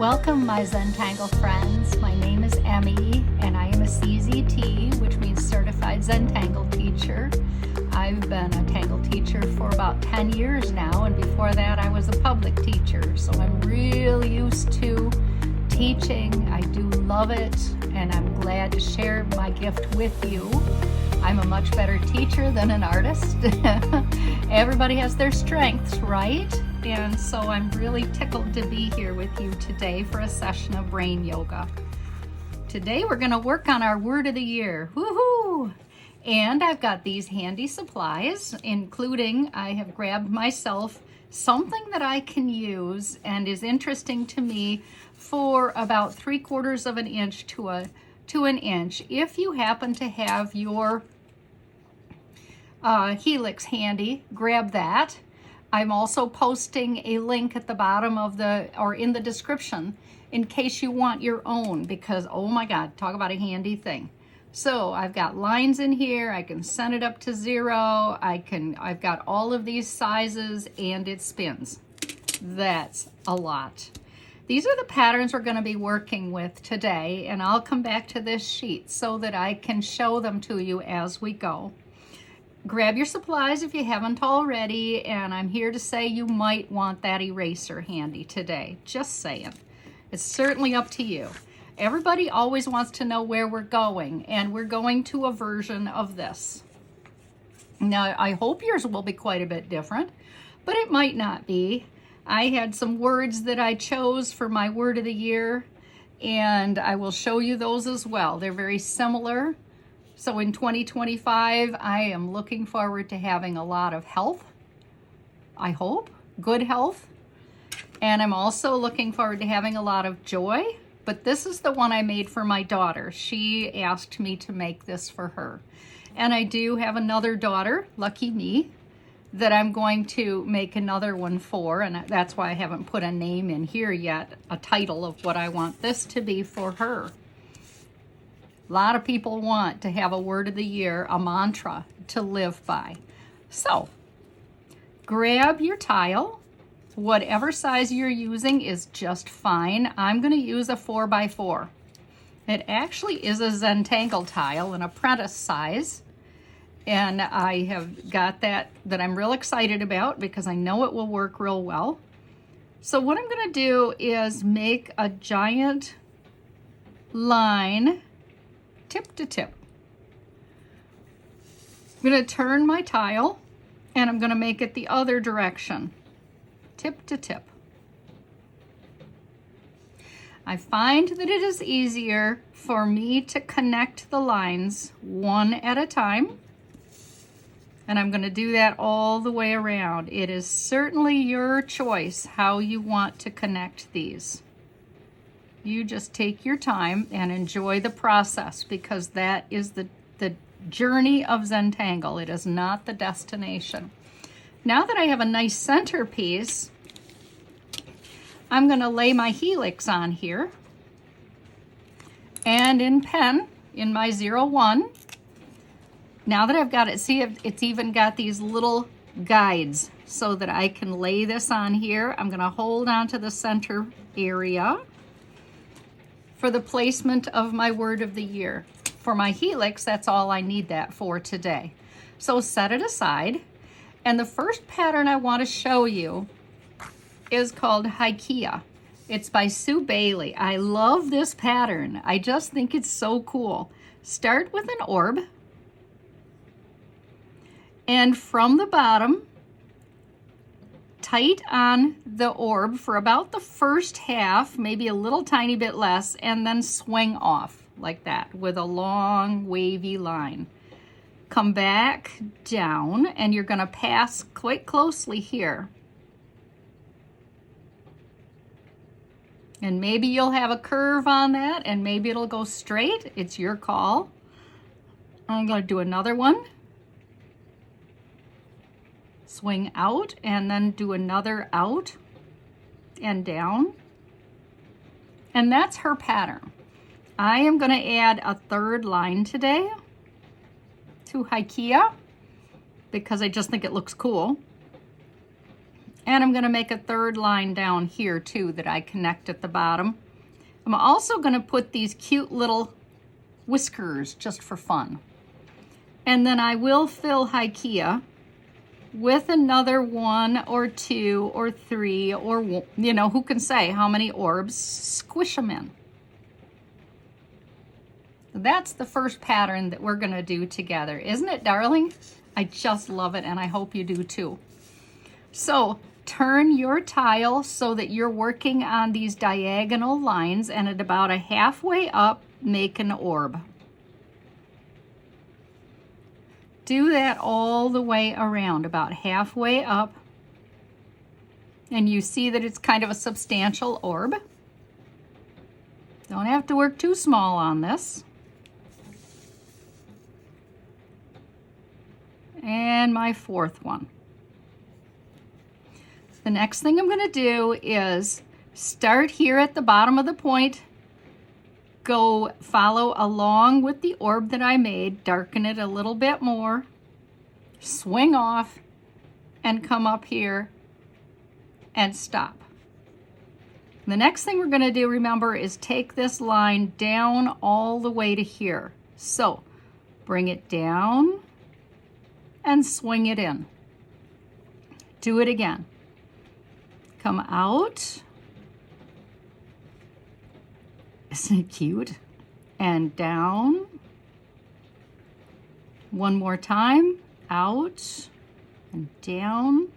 Welcome, my Zentangle friends. My name is Emmy, and I am a CZT, which means Certified Zentangle Teacher. I've been a Tangle teacher for about 10 years now, and before that I was a public teacher, so I'm really used to teaching. I do love it, and I'm glad to share my gift with you. I'm a much better teacher than an artist. Everybody has their strengths, right? And so I'm really tickled to be here with you today for a session of brain yoga. Today we're going to work on our word of the year. Woohoo! And I've got these handy supplies, including I have grabbed myself something that I can use and is interesting to me for about 3/4 of an inch to an inch. If you happen to have your Helix handy, grab that. I'm also posting a link at the bottom of or in the description in case you want your own, because oh my God, talk about a handy thing. So I've got lines in here. I can send it up to 0. I've got all of these sizes and it spins. That's a lot. These are the patterns we're going to be working with today, and I'll come back to this sheet so that I can show them to you as we go. Grab your supplies if you haven't already, and I'm here to say you might want that eraser handy today. Just saying. It's certainly up to you. Everybody always wants to know where we're going, and we're going to a version of this. Now, I hope yours will be quite a bit different, but it might not be. I had some words that I chose for my word of the year, and I will show you those as well. They're very similar. So in 2025, I am looking forward to having a lot of health, I hope, good health. And I'm also looking forward to having a lot of joy. But this is the one I made for my daughter. She asked me to make this for her. And I do have another daughter, lucky me, that I'm going to make another one for. And that's why I haven't put a name in here yet, a title of what I want this to be for her. A lot of people want to have a word of the year, a mantra to live by. So grab your tile. Whatever size you're using is just fine. I'm going to use a 4x4. It actually is a Zentangle tile, an apprentice size. And I have got that I'm real excited about because I know it will work real well. So what I'm going to do is make a giant line tip to tip. I'm going to turn my tile and I'm going to make it the other direction, tip to tip. I find that it is easier for me to connect the lines one at a time, and I'm going to do that all the way around. It is certainly your choice how you want to connect these. You just take your time and enjoy the process, because that is the journey of Zentangle. It is not the destination. Now that I have a nice centerpiece, I'm going to lay my Helix on here. And in pen, in my 01, now that I've got it, see, it's even got these little guides so that I can lay this on here. I'm going to hold on to the center area for the placement of my word of the year. For my Helix, that's all I need that for today. So set it aside. And the first pattern I want to show you is called Haikia. It's by Sue Bailey. I love this pattern. I just think it's so cool. Start with an orb. And from the bottom, tight on the orb for about the first half, maybe a little tiny bit less, and then swing off like that with a long wavy line. Come back down, and you're going to pass quite closely here. And maybe you'll have a curve on that, and maybe it'll go straight. It's your call. I'm going to do another one. Swing out and then do another out and down. And that's her pattern. I am going to add a third line today to Haikia because I just think it looks cool. And I'm going to make a third line down here too that I connect at the bottom. I'm also going to put these cute little whiskers just for fun. And then I will fill Hikea with another 1 or 2 or 3 or, you know, who can say how many orbs, squish them in. That's the first pattern that we're going to do together. Isn't it, darling? I just love it, and I hope you do too. So turn your tile so that you're working on these diagonal lines, and at about a halfway up, make an orb. Do that all the way around, about halfway up. And you see that it's kind of a substantial orb. Don't have to work too small on this. And my fourth one. The next thing I'm going to do is start here at the bottom of the point, go follow along with the orb that I made, darken it a little bit more, swing off, and come up here and stop. The next thing we're going to do, remember, is take this line down all the way to here. So bring it down and swing it in. Do it again. Come out. Isn't it cute? And down. One more time. Out and down.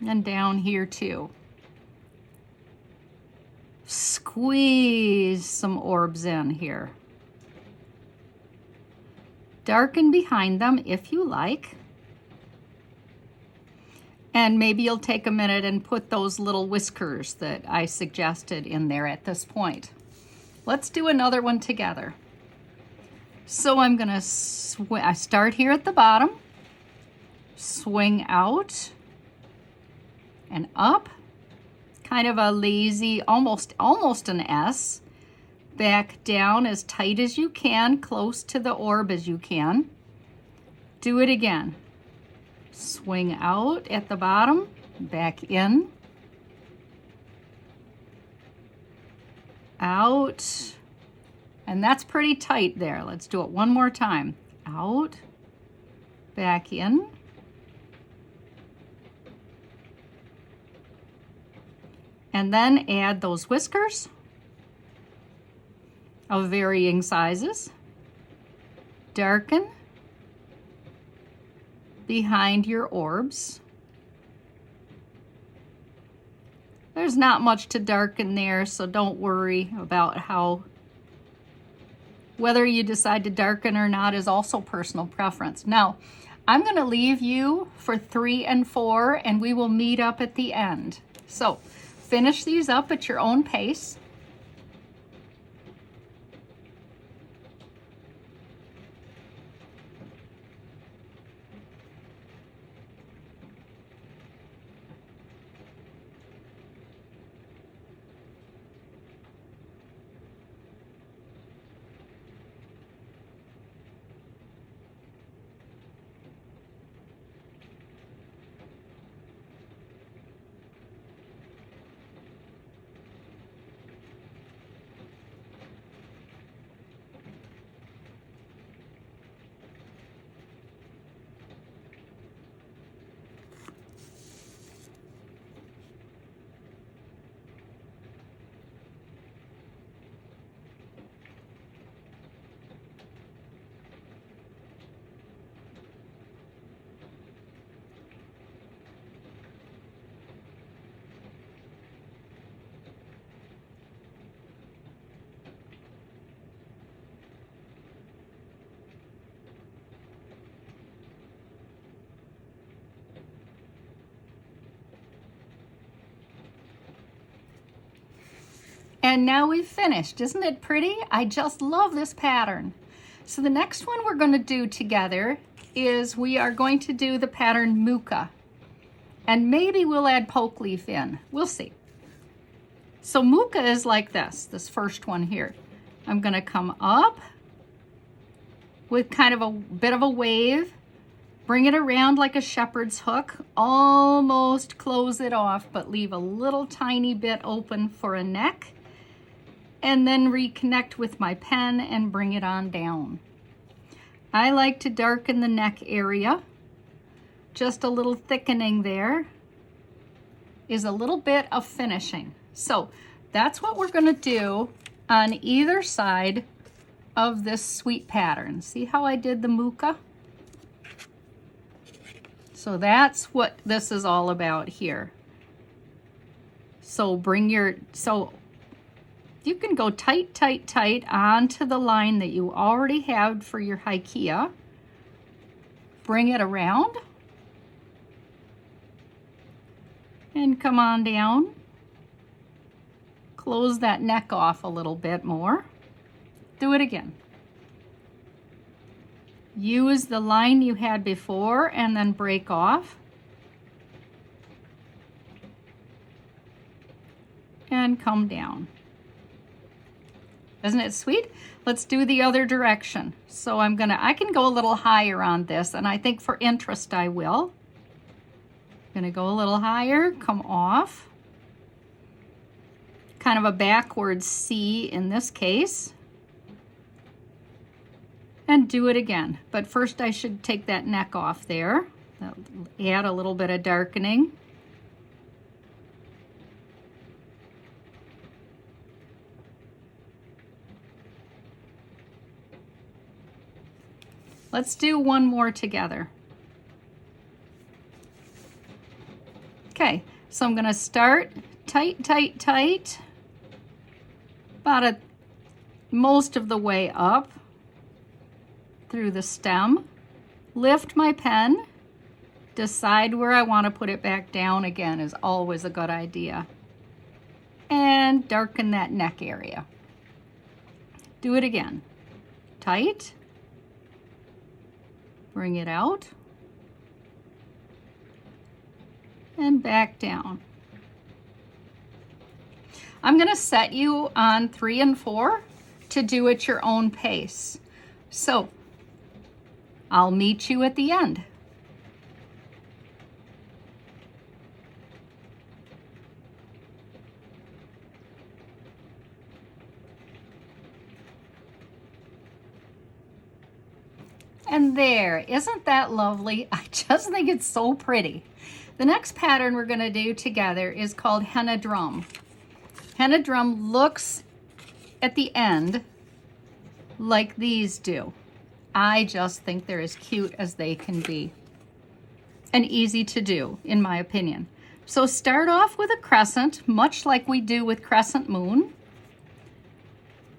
And down here too. Squeeze some orbs in here. Darken behind them if you like. And maybe you'll take a minute and put those little whiskers that I suggested in there at this point. Let's do another one together. So I'm gonna I start here at the bottom, swing out and up, kind of a lazy, almost an S. Back down as tight as you can, close to the orb as you can. Do it again. Swing out at the bottom, back in, out, and that's pretty tight there. Let's do it one more time. Out, back in, and then add those whiskers of varying sizes. Darken behind your orbs. There's not much to darken there, so don't worry about whether you decide to darken or not is also personal preference. Now, I'm going to leave you for 3 and 4, and we will meet up at the end. So finish these up at your own pace. And now we've finished. Isn't it pretty? I just love this pattern. So the next one we're going to do together is we are going to do the pattern Muka. And maybe we'll add poke leaf in. We'll see. So Muka is like this first one here. I'm going to come up with kind of a bit of a wave, Bring it around like a shepherd's hook, almost close it off, but leave a little tiny bit open for a neck, and then reconnect with my pen and bring it on down. I like to darken the neck area. Just a little thickening there is a little bit of finishing. So that's what we're going to do on either side of this sweet pattern. See how I did the muka? So that's what this is all about here. So you can go tight, tight, tight onto the line that you already have for your Hikea. Bring it around and come on down. Close that neck off a little bit more. Do it again. Use the line you had before and then break off. And come down. Isn't it sweet? Let's do the other direction. So I can go a little higher on this, and I think for interest I will. I'm gonna go a little higher, come off. Kind of a backwards C in this case. And do it again. But first I should take that neck off there. Add a little bit of darkening. Let's do one more together. Okay, so I'm gonna start tight, tight, tight, about most of the way up through the stem. Lift my pen, decide where I want to put it back down again is always a good idea. And darken that neck area. Do it again. Tight. Bring it out. And back down. I'm going to set you on 3 and 4 to do at your own pace. So I'll meet you at the end. And there, isn't that lovely? I just think it's so pretty. The next pattern we're going to do together is called Henna Drum. Henna Drum looks at the end like these do. I just think they're as cute as they can be and easy to do, in my opinion. So start off with a crescent, much like we do with Crescent Moon.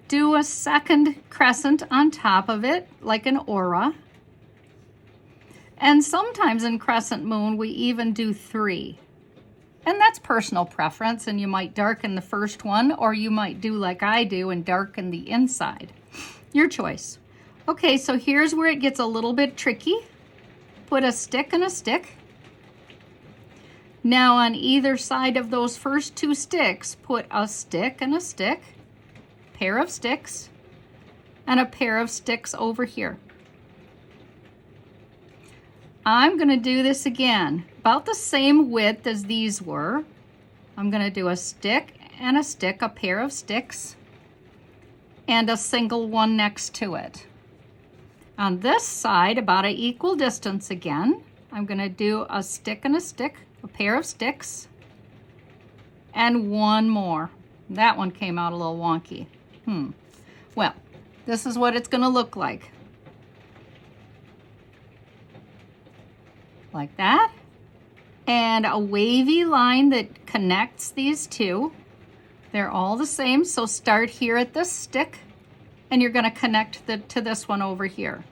Do a second crescent on top of it, like an aura. And sometimes in Crescent Moon, we even do 3. And that's personal preference, and you might darken the first one, or you might do like I do and darken the inside. Your choice. Okay, so here's where it gets a little bit tricky. Put a stick and a stick. Now on either side of those first 2 sticks, put a stick and a stick, pair of sticks, and a pair of sticks over here. I'm going to do this again, about the same width as these were. I'm going to do a stick and a stick, a pair of sticks, and a single one next to it. On this side, about an equal distance again, I'm going to do a stick and a stick, a pair of sticks, and one more. That one came out a little wonky. Well, this is what it's going to look like. Like that. And a wavy line that connects these two. They're all the same, so start here at this stick, and you're going to connect to this one over here,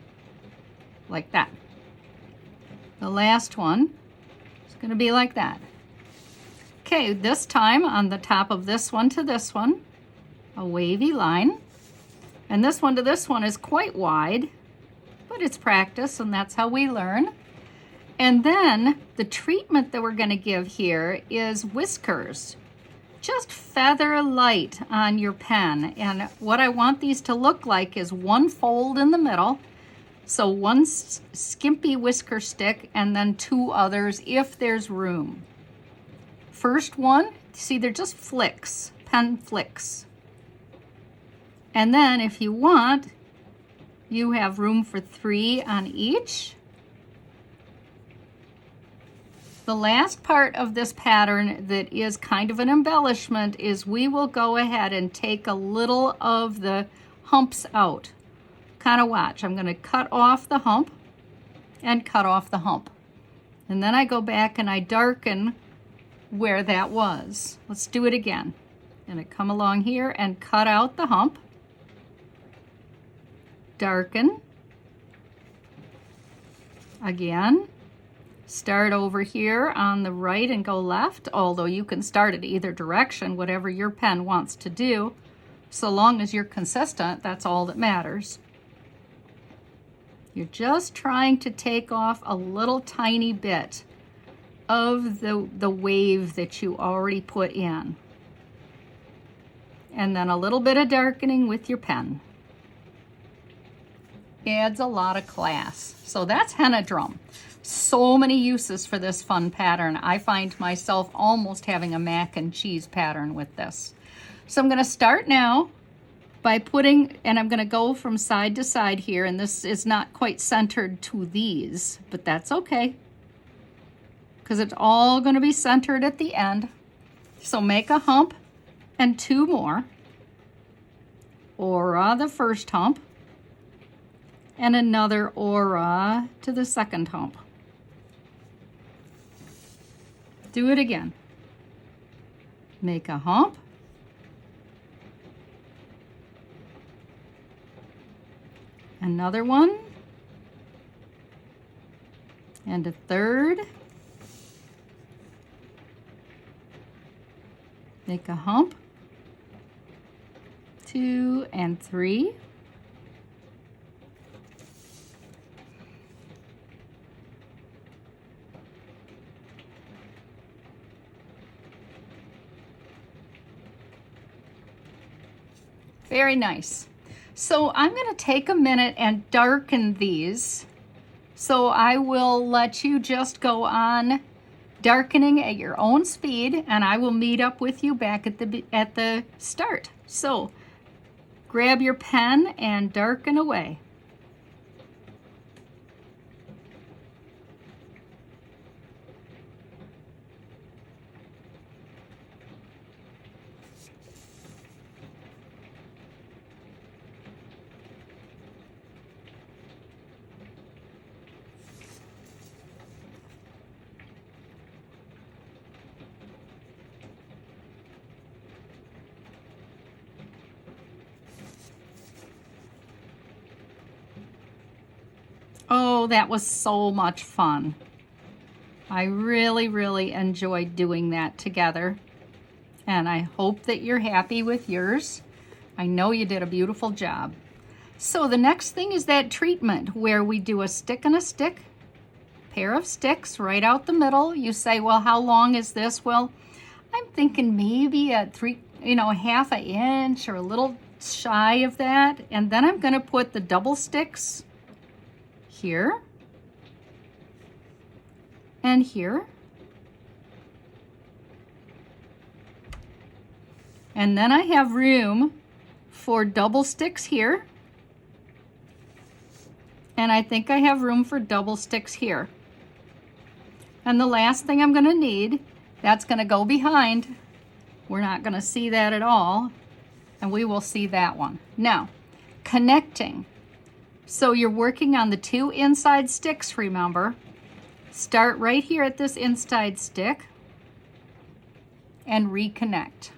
like that. The last one is going to be like that. Okay, this time on the top of this one to this one, a wavy line. And this one to this one is quite wide, but it's practice, and that's how we learn. And then the treatment that we're going to give here is whiskers. Just feather light on your pen. And what I want these to look like is one fold in the middle So one skimpy whisker stick and then 2 others if there's room. First one, see, they're just flicks, pen flicks. And then if you want, you have room for 3 on each. The last part of this pattern that is kind of an embellishment is we will go ahead and take a little of the humps out. Kind of watch. I'm going to cut off the hump and cut off the hump. And then I go back and I darken where that was. Let's do it again. I'm going to come along here and cut out the hump. Darken. Again. Start over here on the right and go left, although you can start it either direction, whatever your pen wants to do. So long as you're consistent, that's all that matters. You're just trying to take off a little tiny bit of the wave that you already put in. And then a little bit of darkening with your pen. Adds a lot of class. So that's henna drum. So many uses for this fun pattern. I find myself almost having a mac and cheese pattern with this. So I'm going to start now by putting, and I'm going to go from side to side here, and this is not quite centered to these, but that's okay, because it's all going to be centered at the end. So make a hump and 2 more, aura the first hump, and another aura to the second hump. Do it again. Make a hump, another one, and a third. Make a hump, 2 and 3. Very nice. So I'm going to take a minute and darken these. So I will let you just go on darkening at your own speed, and I will meet up with you back at the start. So grab your pen and darken away. Oh, that was so much fun. I really, really enjoyed doing that together. And I hope that you're happy with yours. I know you did a beautiful job. So the next thing is that treatment where we do a stick and a stick, pair of sticks right out the middle. You say, well, how long is this? Well, I'm thinking maybe a half an inch or a little shy of that. And then I'm going to put the double sticks here and here. And then I have room for double sticks here. And I think I have room for double sticks here. And the last thing I'm going to need, that's going to go behind. We're not going to see that at all. And we will see that one. Now, connecting. So you're working on the 2 inside sticks, remember. Start right here at this inside stick and reconnect.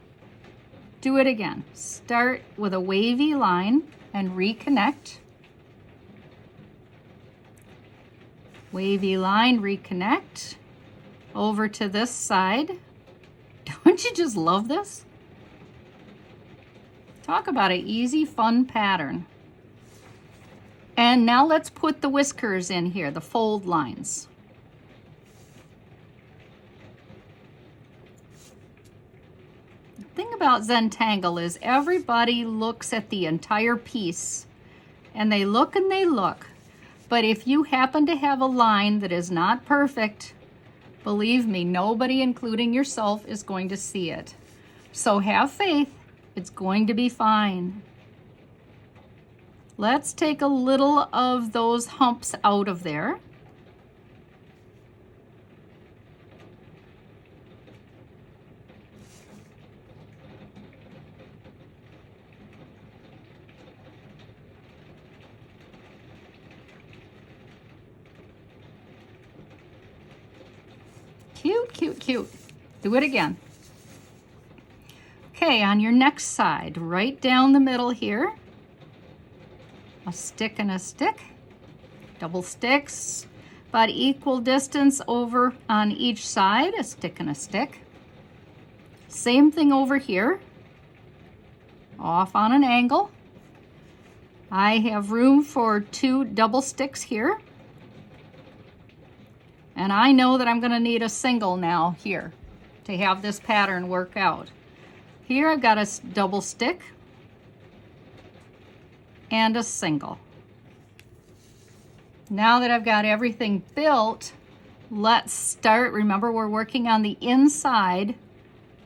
Do it again. Start with a wavy line and reconnect. Wavy line, reconnect. Over to this side. Don't you just love this? Talk about an easy, fun pattern. And now let's put the whiskers in here, the fold lines. The thing about Zentangle is everybody looks at the entire piece, and they look and they look, But if you happen to have a line that is not perfect, believe me, nobody, including yourself, is going to see it. So have faith, it's going to be fine. Let's take a little of those humps out of there. Cute, cute, cute. Do it again. Okay, on your next side, right down the middle here, a stick and a stick, double sticks, about equal distance over on each side, a stick and a stick. Same thing over here, off on an angle. I have room for 2 double sticks here. And I know that I'm going to need a single now here to have this pattern work out. Here I've got a double stick and a single. Now that I've got everything built, let's start. Remember, we're working on the inside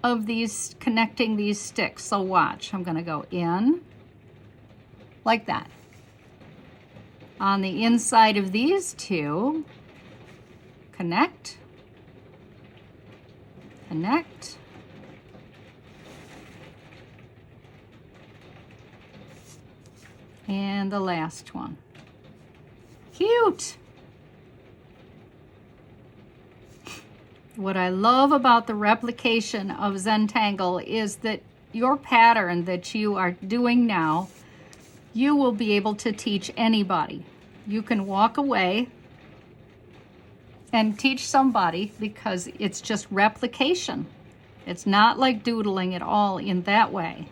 of these, connecting these sticks. So watch, I'm going to go in like that. On the inside of these 2, connect, connect, and the last one. Cute! What I love about the replication of Zentangle is that your pattern that you are doing now, you will be able to teach anybody. You can walk away and teach somebody because it's just replication. It's not like doodling at all in that way.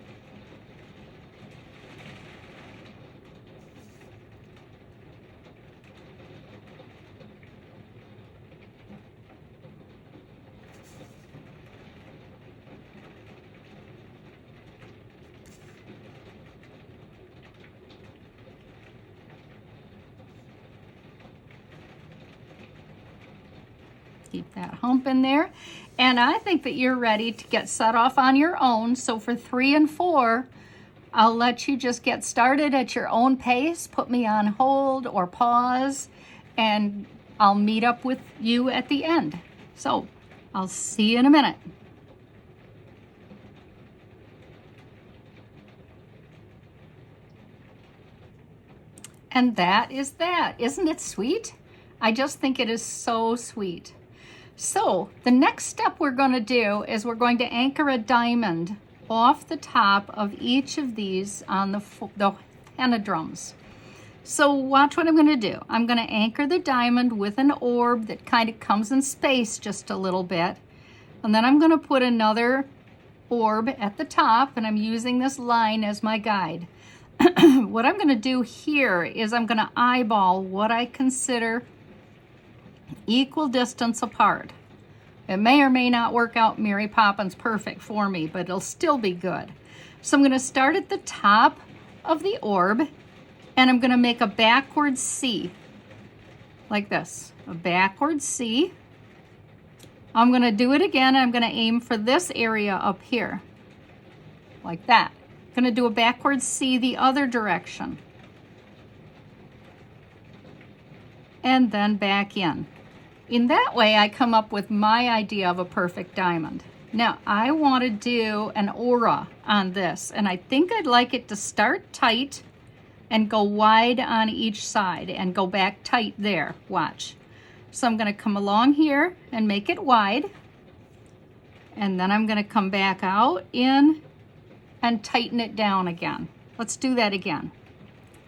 Keep that hump in there. And I think that you're ready to get set off on your own. So for 3 and 4, I'll let you just get started at your own pace. Put me on hold or pause, and I'll meet up with you at the end. So I'll see you in a minute. And that is that. Isn't it sweet? I just think it is so sweet. So the next step we're going to do is we're going to anchor a diamond off the top of each of these on the henna drums. So watch what I'm going to do. I'm going to anchor the diamond with an orb that kind of comes in space just a little bit. And then I'm going to put another orb at the top, and I'm using this line as my guide. What I'm going to do here is I'm going to eyeball what I consider equal distance apart. It may or may not work out Mary Poppins perfect for me, but it'll still be good. So I'm going to start at the top of the orb, and I'm going to make a backward C, like this, a backward C. I'm going to do it again. I'm going to aim for this area up here, like that. I'm going to do a backward C the other direction, and then back in. In that way, I come up with my idea of a perfect diamond. Now, I want to do an aura on this, and I think I'd like it to start tight and go wide on each side and go back tight there. Watch. So I'm going to come along here and make it wide, and then I'm going to come back out in and tighten it down again. Let's do that again.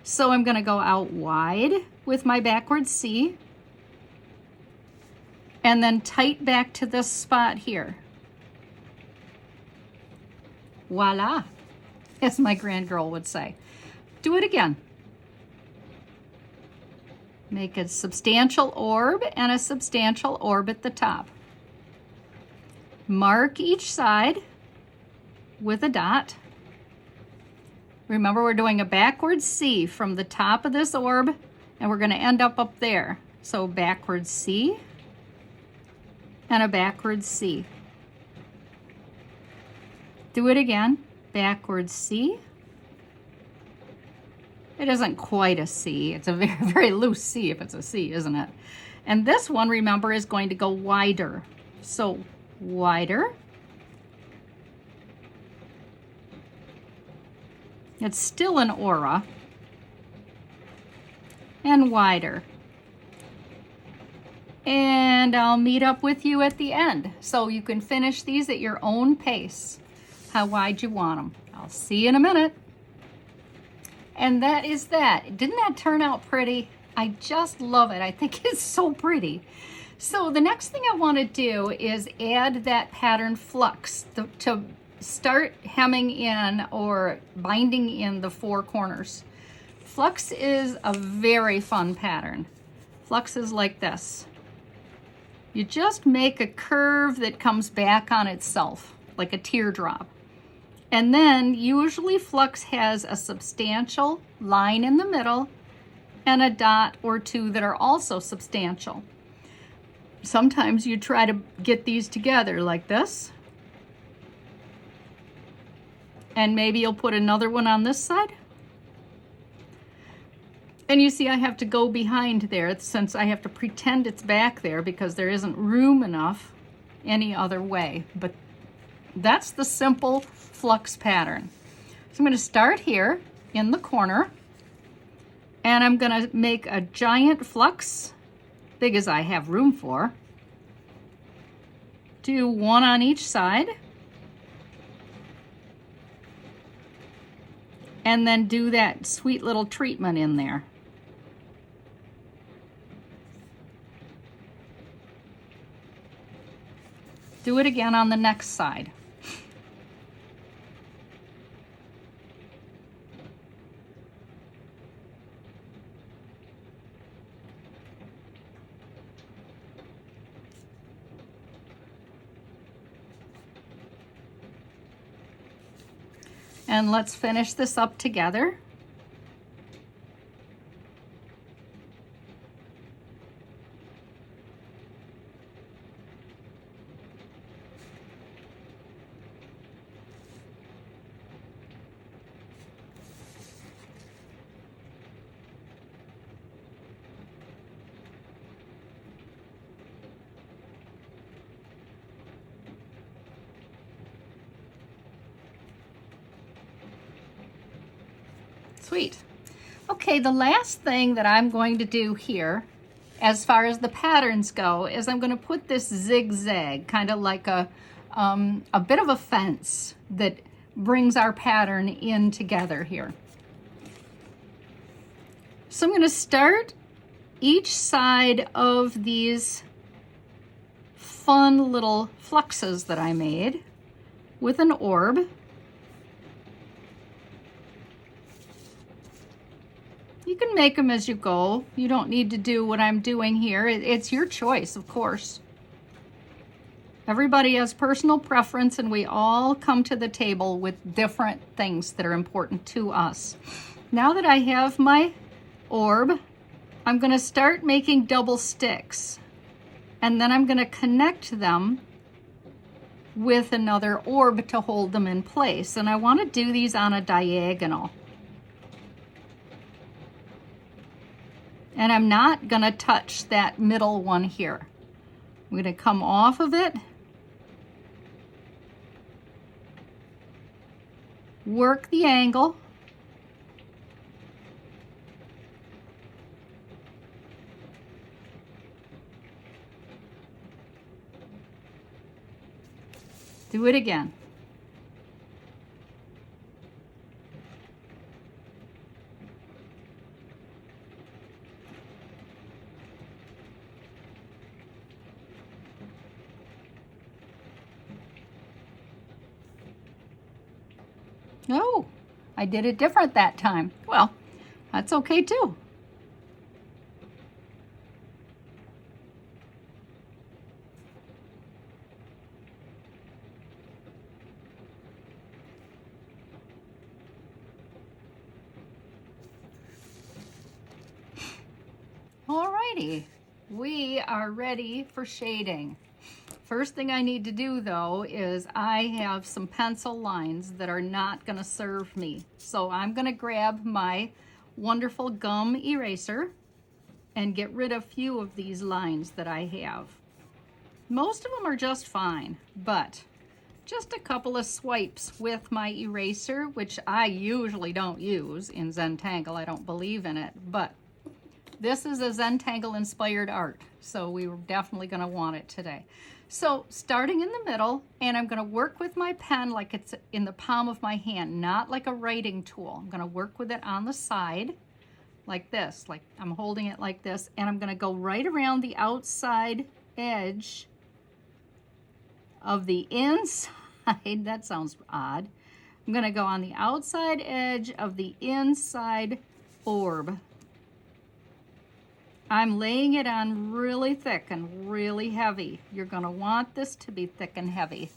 So I'm going to go out wide with my backward C, and then tight back to this spot here. Voila, as my grand girl would say. Do it again. Make a substantial orb and a substantial orb at the top. Mark each side with a dot. Remember, we're doing a backward C from the top of this orb And we're going to end up there. So backwards C and a backwards C. Do it again, backwards C. It isn't quite a C. It's a very, very loose C if it's a C, isn't it? And this one, remember, is going to go wider. So wider. It's still an aura. And wider. And I'll meet up with you at the end. So you can finish these at your own pace, how wide you want them. I'll see you in a minute. And that is that. Didn't that turn out pretty? I just love it. I think it's so pretty. So the next thing I want to do is add that pattern flux to start hemming in or binding in the 4 corners. Flux is a very fun pattern. Flux is like this. You just make a curve that comes back on itself, like a teardrop. And then usually flux has a substantial line in the middle and a dot or 2 that are also substantial. Sometimes you try to get these together like this. And maybe you'll put another one on this side. And you see I have to go behind there since I have to pretend it's back there because there isn't room enough any other way. But that's the simple flux pattern. So I'm going to start here in the corner and I'm going to make a giant flux, big as I have room for. Do 1 on each side. And then do that sweet little treatment in there. Do it again on the next side. And let's finish this up together. Sweet. Okay, the last thing that I'm going to do here, as far as the patterns go, is I'm going to put this zigzag, kind of like a bit of a fence that brings our pattern in together here. So I'm going to start each side of these fun little fluxes that I made with an orb. You can make them as you go. You don't need to do what I'm doing here. It's your choice, of course. Everybody has personal preference and we all come to the table with different things that are important to us. Now that I have my orb, I'm going to start making double sticks. And then I'm going to connect them with another orb to hold them in place. And I want to do these on a diagonal. And I'm not going to touch that middle one here. I'm going to come off of it, work the angle, do it again. Oh, I did it different that time. Well, that's okay too. righty, we are ready for shading. First thing I need to do though is I have some pencil lines that are not going to serve me. So I'm going to grab my wonderful gum eraser and get rid of a few of these lines that I have. Most of them are just fine, but just a couple of swipes with my eraser, which I usually don't use in Zentangle. I don't believe in it, but this is a Zentangle inspired art, so we were definitely going to want it today. So starting in the middle, and I'm going to work with my pen like it's in the palm of my hand, not like a writing tool. I'm going to work with it on the side like this, like I'm holding it like this, and I'm going to go right around the outside edge of the inside. That sounds odd. I'm going to go on the outside edge of the inside orb. I'm laying it on really thick and really heavy. You're going to want this to be thick and heavy.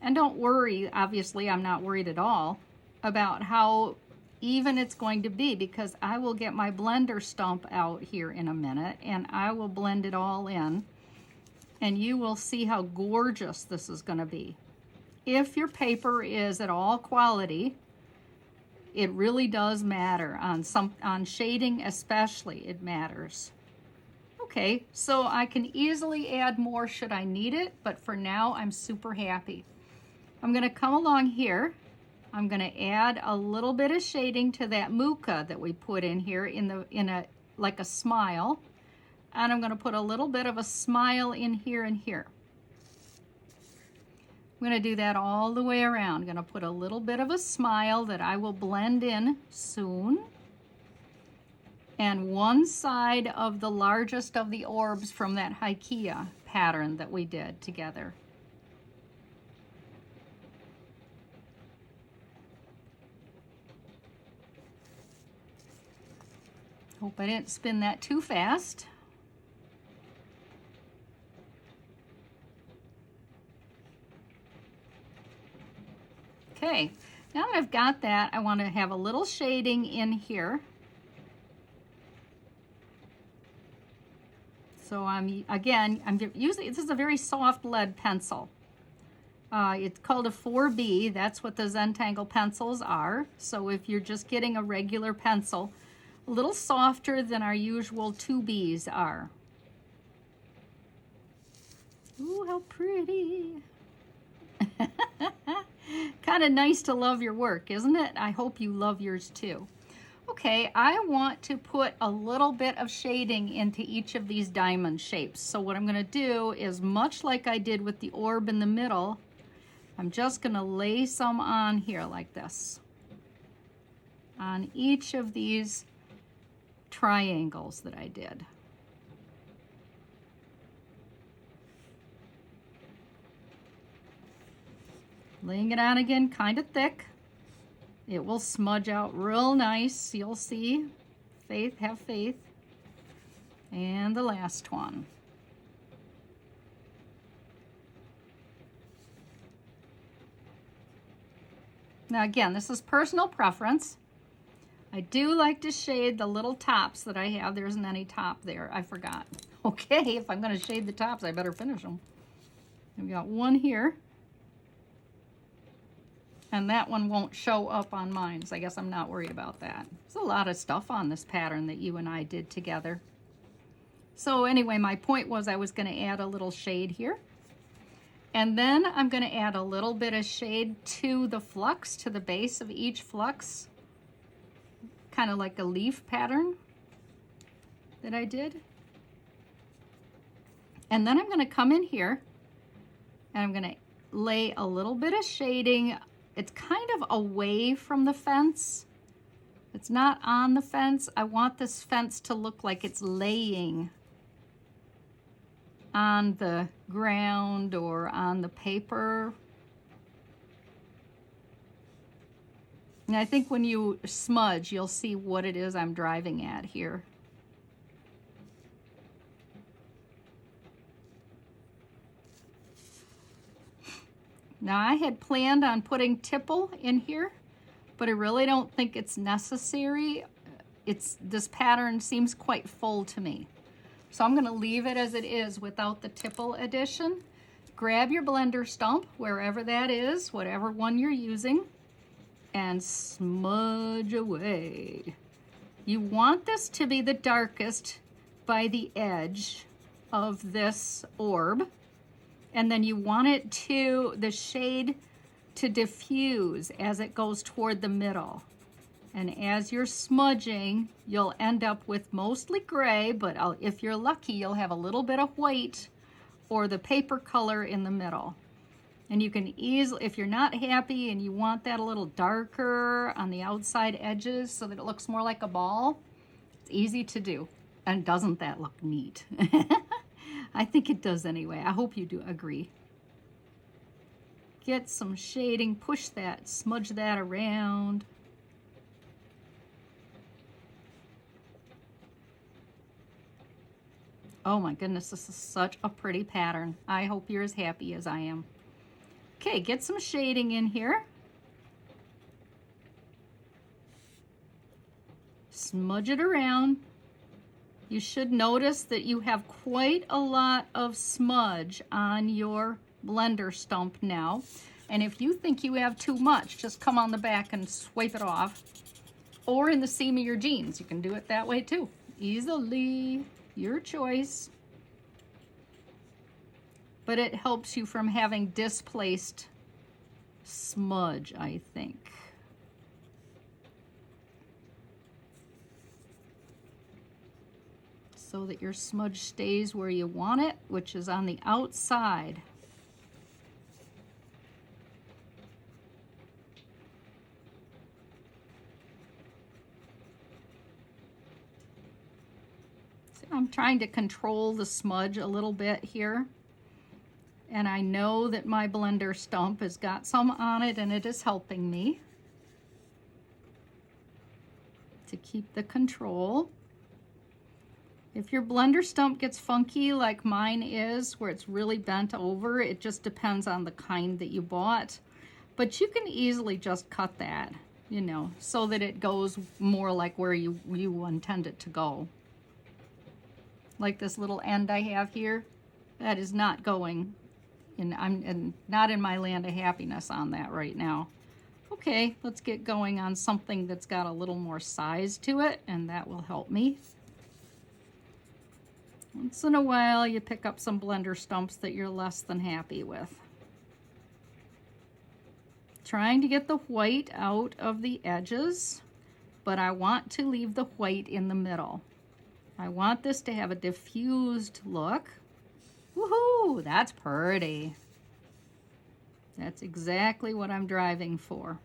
And don't worry, obviously I'm not worried at all about how even it's going to be, because I will get my blender stump out here in a minute and I will blend it all in, and you will see how gorgeous this is going to be. If your paper is at all quality, it really does matter. On shading especially, it matters. Okay, so I can easily add more should I need it, but for now I'm super happy. I'm going to come along here. I'm going to add a little bit of shading to that Muka that we put in here like a smile, and I'm going to put a little bit of a smile in here and here. I'm going to do that all the way around. I'm going to put a little bit of a smile that I will blend in soon. And one side of the largest of the orbs from that Ikea pattern that we did together. Hope I didn't spin that too fast. Okay, now that I've got that, I want to have a little shading in here. So I'm using, this is a very soft lead pencil. It's called a 4B. That's what the Zentangle pencils are. So if you're just getting a regular pencil, a little softer than our usual 2Bs are. Ooh, how pretty. Kind of nice to love your work, isn't it? I hope you love yours too. Okay, I want to put a little bit of shading into each of these diamond shapes. So what I'm going to do is, much like I did with the orb in the middle, I'm just going to lay some on here like this, on each of these triangles that I did. Laying it on again kind of thick. It will smudge out real nice. You'll see. Faith, have faith. And the last one. Now again, this is personal preference. I do like to shade the little tops that I have. There isn't any top there. I forgot. Okay, if I'm going to shade the tops, I better finish them. We've got one here. And that one won't show up on mine, so I guess I'm not worried about that. There's a lot of stuff on this pattern that you and I did together. So anyway, my point was I was going to add a little shade here. And then I'm going to add a little bit of shade to the flux, to the base of each flux. Kind of like a leaf pattern that I did. And then I'm going to come in here and I'm going to lay a little bit of shading. It's kind of away from the fence. It's not on the fence. I want this fence to look like it's laying on the ground or on the paper. And I think when you smudge, you'll see what it is I'm driving at here. Now I had planned on putting tipple in here, but I really don't think it's necessary. This pattern seems quite full to me. So I'm gonna leave it as it is without the tipple addition. Grab your blender stump, wherever that is, whatever one you're using, and smudge away. You want this to be the darkest by the edge of this orb, and then you want it to, the shade to diffuse as it goes toward the middle. And as you're smudging, you'll end up with mostly gray, but if you're lucky, you'll have a little bit of white or the paper color in the middle. And you can easily, if you're not happy and you want that a little darker on the outside edges so that it looks more like a ball, it's easy to do. And doesn't that look neat? I think it does anyway. I hope you do agree. Get some shading, push that, smudge that around. Oh my goodness, this is such a pretty pattern. I hope you're as happy as I am. Okay, get some shading in here. Smudge it around. You should notice that you have quite a lot of smudge on your blender stump now. And if you think you have too much, just come on the back and swipe it off. Or in the seam of your jeans. You can do it that way too. Easily. Your choice. But it helps you from having displaced smudge, I think. So that your smudge stays where you want it, which is on the outside. I'm trying to control the smudge a little bit here. And I know that my blender stump has got some on it and it is helping me to keep the control. If your blender stump gets funky like mine is, where it's really bent over, it just depends on the kind that you bought. But you can easily just cut that, you know, so that it goes more like where you intend it to go. Like this little end I have here, that is not going, and I'm not in my land of happiness on that right now. Okay, let's get going on something that's got a little more size to it, and that will help me. Once in a while, you pick up some blender stumps that you're less than happy with. Trying to get the white out of the edges, but I want to leave the white in the middle. I want this to have a diffused look. Woohoo! That's pretty. That's exactly what I'm driving for.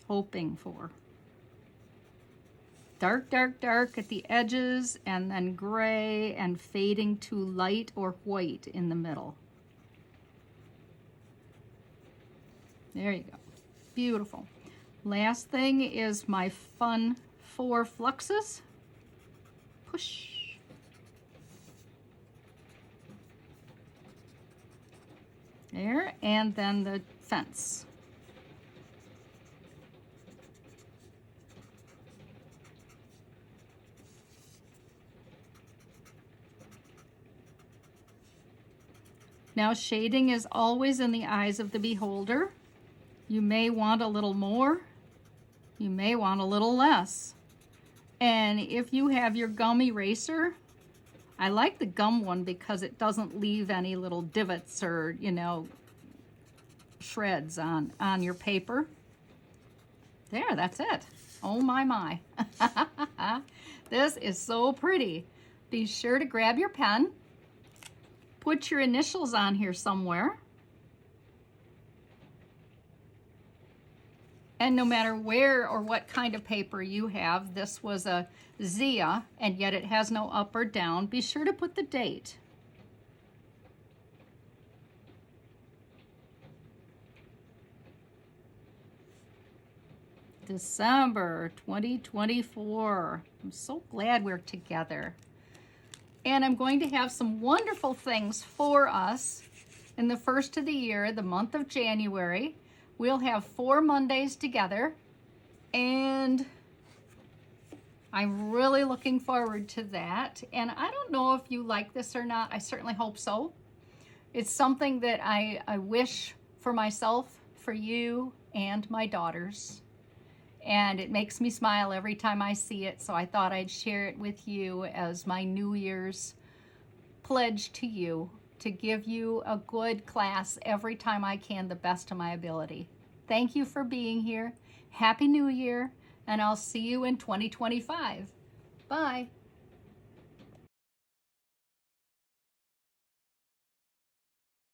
Hoping for. Dark, dark, dark at the edges, and then gray and fading to light or white in the middle. There you go. Beautiful. Last thing is my fun 4 fluxes. Push. There, and then the fence. Now, shading is always in the eyes of the beholder. You may want a little more. You may want a little less. And if you have your gum eraser, I like the gum one because it doesn't leave any little divots or, you know, shreds on your paper. There, that's it. Oh my, my. This is so pretty. Be sure to grab your pen. Put your initials on here somewhere. And no matter where or what kind of paper you have, this was a Zia, and yet it has no up or down. Be sure to put the date. December 2024. I'm so glad we're together. And I'm going to have some wonderful things for us in the first of the year, the month of January. We'll have 4 Mondays together, and I'm really looking forward to that. And I don't know if you like this or not. I certainly hope so. It's something that I wish for myself, for you, and my daughters. And it makes me smile every time I see it. So I thought I'd share it with you as my New Year's pledge to you, to give you a good class every time I can, the best of my ability. Thank you for being here. Happy New Year, and I'll see you in 2025. Bye.